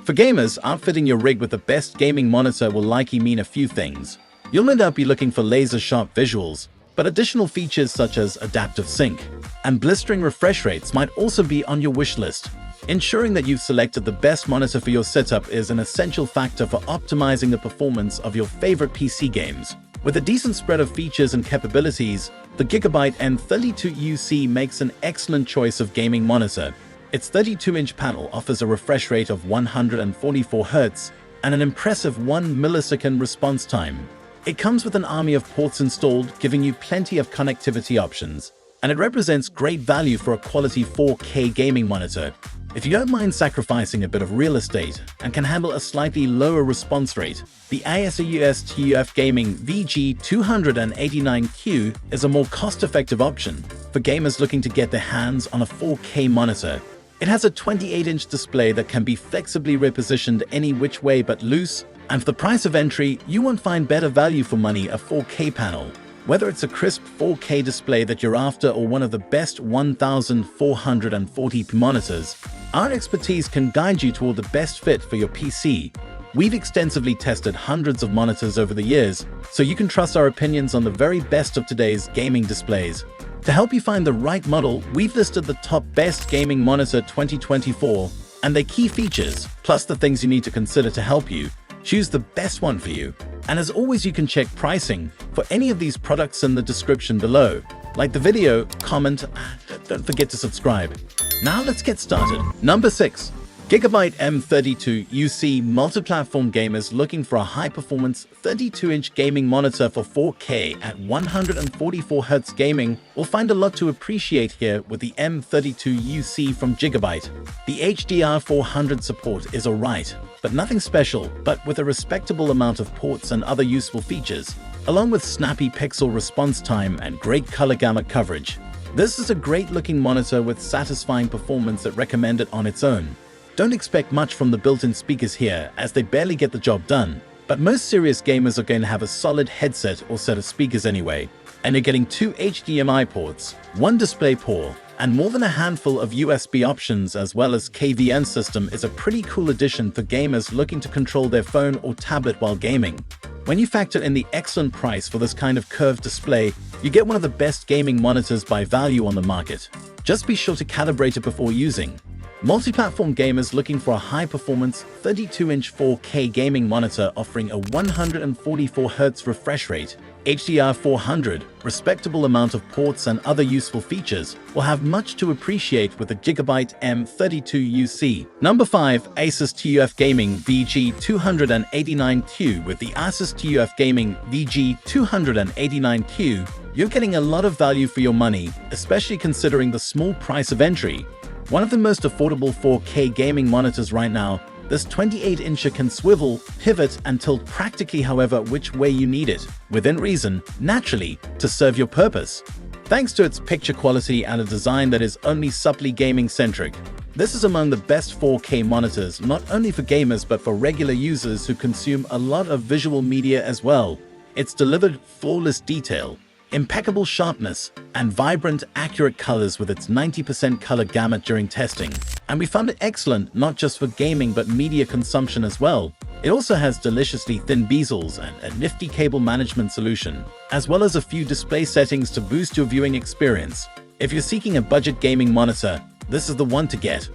For gamers, outfitting your rig with the best gaming monitor will likely mean a few things. You'll no doubt be looking for laser-sharp visuals, but additional features such as adaptive sync and blistering refresh rates might also be on your wish list. Ensuring that you've selected the best monitor for your setup is an essential factor for optimizing the performance of your favorite PC games. With a decent spread of features and capabilities, the Gigabyte M32UC makes an excellent choice of gaming monitor. Its 32-inch panel offers a refresh rate of 144 Hz and an impressive 1 millisecond response time. It comes with an army of ports installed, giving you plenty of connectivity options, and it represents great value for a quality 4K gaming monitor. If you don't mind sacrificing a bit of real estate and can handle a slightly lower response rate, the ASUS TUF Gaming VG289Q is a more cost-effective option for gamers looking to get their hands on a 4K monitor. It has a 28-inch display that can be flexibly repositioned any which way but loose, and for the price of entry, you won't find better value for money a 4K panel. Whether it's a crisp 4K display that you're after or one of the best 1440p monitors, our expertise can guide you toward the best fit for your PC. We've extensively tested hundreds of monitors over the years, so you can trust our opinions on the very best of today's gaming displays. To help you find the right model, we've listed the top best gaming monitor 2024 and their key features, plus the things you need to consider to help you choose the best one for you. And as always, you can check pricing for any of these products in the description below. Like the video, comment, and don't forget to subscribe. Now let's get started. Number 6. Gigabyte M32UC. Multi-platform gamers looking for a high-performance 32-inch gaming monitor for 4K at 144 Hz gaming will find a lot to appreciate here with the M32UC from Gigabyte. The HDR400 support is alright, but nothing special, but with a respectable amount of ports and other useful features, along with snappy pixel response time and great color gamut coverage. This is a great-looking monitor with satisfying performance that recommend it on its own. Don't expect much from the built-in speakers here, as they barely get the job done, but most serious gamers are going to have a solid headset or set of speakers anyway, and you're getting 2 HDMI ports, 1 DisplayPort, and more than a handful of USB options, as well as KVN system is a pretty cool addition for gamers looking to control their phone or tablet while gaming. When you factor in the excellent price for this kind of curved display, you get one of the best gaming monitors by value on the market. Just be sure to calibrate it before using. Multi-platform gamers looking for a high-performance 32-inch 4K gaming monitor offering a 144 Hz refresh rate, HDR400, respectable amount of ports and other useful features will have much to appreciate with the Gigabyte M32UC. Number 5. ASUS TUF Gaming VG289Q. With the ASUS TUF Gaming VG289Q, you're getting a lot of value for your money, especially considering the small price of entry. One of the most affordable 4K gaming monitors right now, this 28-incher can swivel, pivot, and tilt practically however which way you need it, within reason, naturally, to serve your purpose. Thanks to its picture quality and a design that is only subtly gaming-centric, this is among the best 4K monitors not only for gamers but for regular users who consume a lot of visual media as well. It's delivered flawless detail, impeccable sharpness, and vibrant, accurate colors with its 90% color gamut during testing. And we found it excellent not just for gaming but media consumption as well. It also has deliciously thin bezels and a nifty cable management solution, as well as a few display settings to boost your viewing experience. If you're seeking a budget gaming monitor, this is the one to get.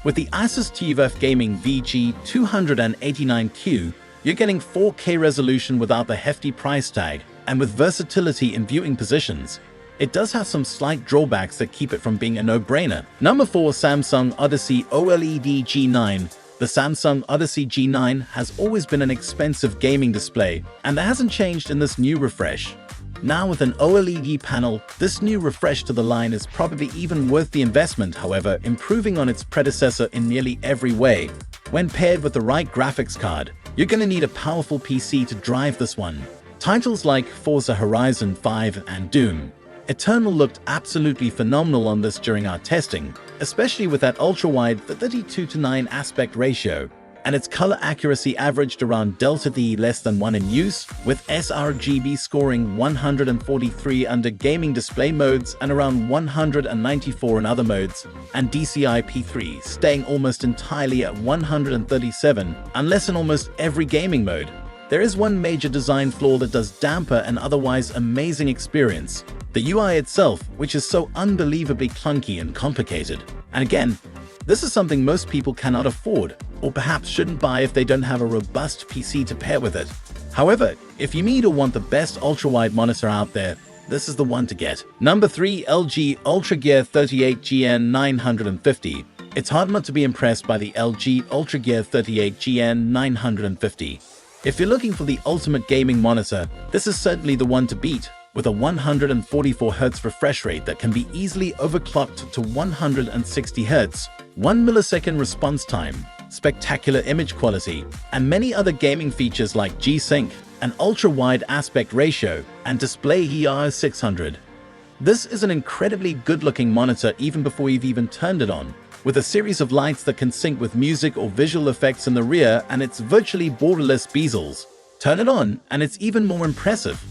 With the ASUS TUF Gaming VG289Q, you're getting 4K resolution without the hefty price tag, and with versatility in viewing positions. It does have some slight drawbacks that keep it from being a no-brainer. Number 4. Samsung Odyssey OLED G9. The Samsung Odyssey G9 has always been an expensive gaming display, and that hasn't changed in this new refresh. Now with an OLED panel, this new refresh to the line is probably even worth the investment, however, improving on its predecessor in nearly every way. When paired with the right graphics card, you're going to need a powerful PC to drive this one. Titles like Forza Horizon 5 and Doom Eternal looked absolutely phenomenal on this during our testing, especially with that ultra-wide 32:9 aspect ratio. and its color accuracy averaged around delta D less than 1 in use, with sRGB scoring 143 under gaming display modes and around 194 in other modes, and DCI-P3 staying almost entirely at 137, unless in almost every gaming mode. There is one major design flaw that does damper an otherwise amazing experience: the UI itself, which is so unbelievably clunky and complicated. And again, this is something most people cannot afford, or perhaps shouldn't buy if they don't have a robust PC to pair with it. However, if you need or want the best ultra-wide monitor out there, this is the one to get. Number 3. LG Ultra Gear 38GN950. It's hard not to be impressed by the LG Ultra Gear 38GN950. If you're looking for the ultimate gaming monitor, this is certainly the one to beat. With a 144Hz refresh rate that can be easily overclocked to 160Hz, 1 millisecond response time, spectacular image quality, and many other gaming features like G-Sync, an ultra-wide aspect ratio, and display ER 600. This is an incredibly good-looking monitor even before you've even turned it on, with a series of lights that can sync with music or visual effects in the rear, and its virtually borderless bezels. Turn it on, and it's even more impressive.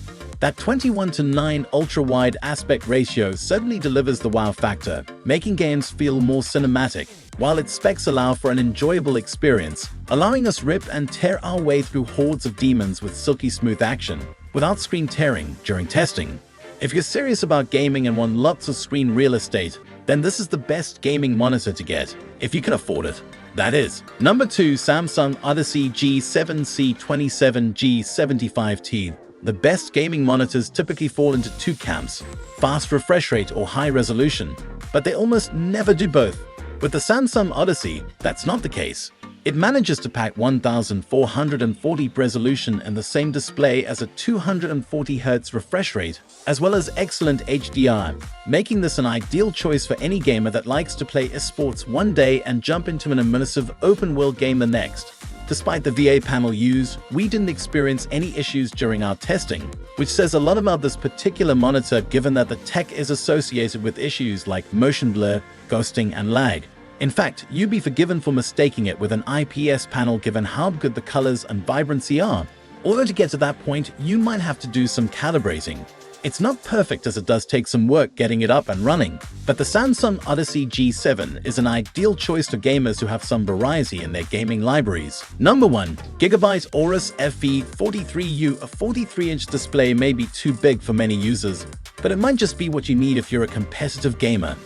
That 21:9 ultra-wide aspect ratio certainly delivers the wow factor, making games feel more cinematic, while its specs allow for an enjoyable experience, allowing us rip and tear our way through hordes of demons with silky smooth action, without screen tearing during testing. If you're serious about gaming and want lots of screen real estate, then this is the best gaming monitor to get, if you can afford it. That is. Number 2. Samsung Odyssey G7C27G75T. The best gaming monitors typically fall into two camps: fast refresh rate or high resolution, but they almost never do both. With the Samsung Odyssey, that's not the case. It manages to pack 1440 resolution in the same display as a 240Hz refresh rate, as well as excellent HDR, making this an ideal choice for any gamer that likes to play esports one day and jump into an immersive open-world game the next. Despite the VA panel used, we didn't experience any issues during our testing, which says a lot about this particular monitor given that the tech is associated with issues like motion blur, ghosting, and lag. In fact, you'd be forgiven for mistaking it with an IPS panel given how good the colors and vibrancy are. Although to get to that point, you might have to do some calibrating. It's not perfect as it does take some work getting it up and running, but the Samsung Odyssey G7 is an ideal choice for gamers who have some variety in their gaming libraries. Number 1. Gigabyte Aorus FO32U2P. A 43-inch display may be too big for many users, but it might just be what you need if you're a competitive gamer.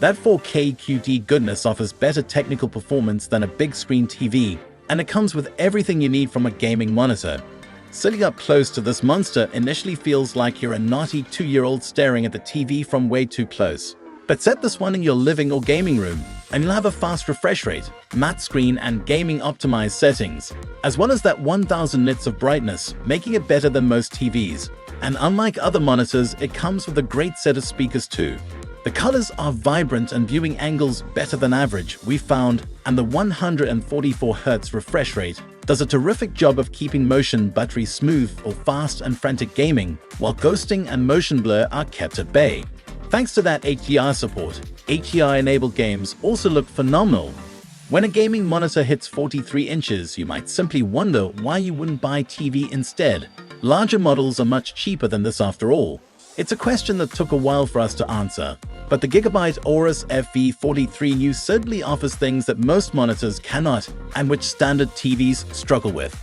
That 4K QD goodness offers better technical performance than a big screen TV, and it comes with everything you need from a gaming monitor. Sitting up close to this monster initially feels like you're a naughty 2-year-old staring at the TV from way too close. But set this one in your living or gaming room, and you'll have a fast refresh rate, matte screen, and gaming optimized settings, as well as that 1000 nits of brightness, making it better than most TVs. And unlike other monitors, it comes with a great set of speakers too. The colors are vibrant and viewing angles better than average, we found, and the 144Hz refresh rate does a terrific job of keeping motion buttery smooth for fast and frantic gaming, while ghosting and motion blur are kept at bay. Thanks to that HDR support, HDR-enabled games also look phenomenal. When a gaming monitor hits 43 inches, you might simply wonder why you wouldn't buy TV instead. Larger models are much cheaper than this after all. It's a question that took a while for us to answer, but the Gigabyte Aorus FO32U2P certainly offers things that most monitors cannot and which standard TVs struggle with.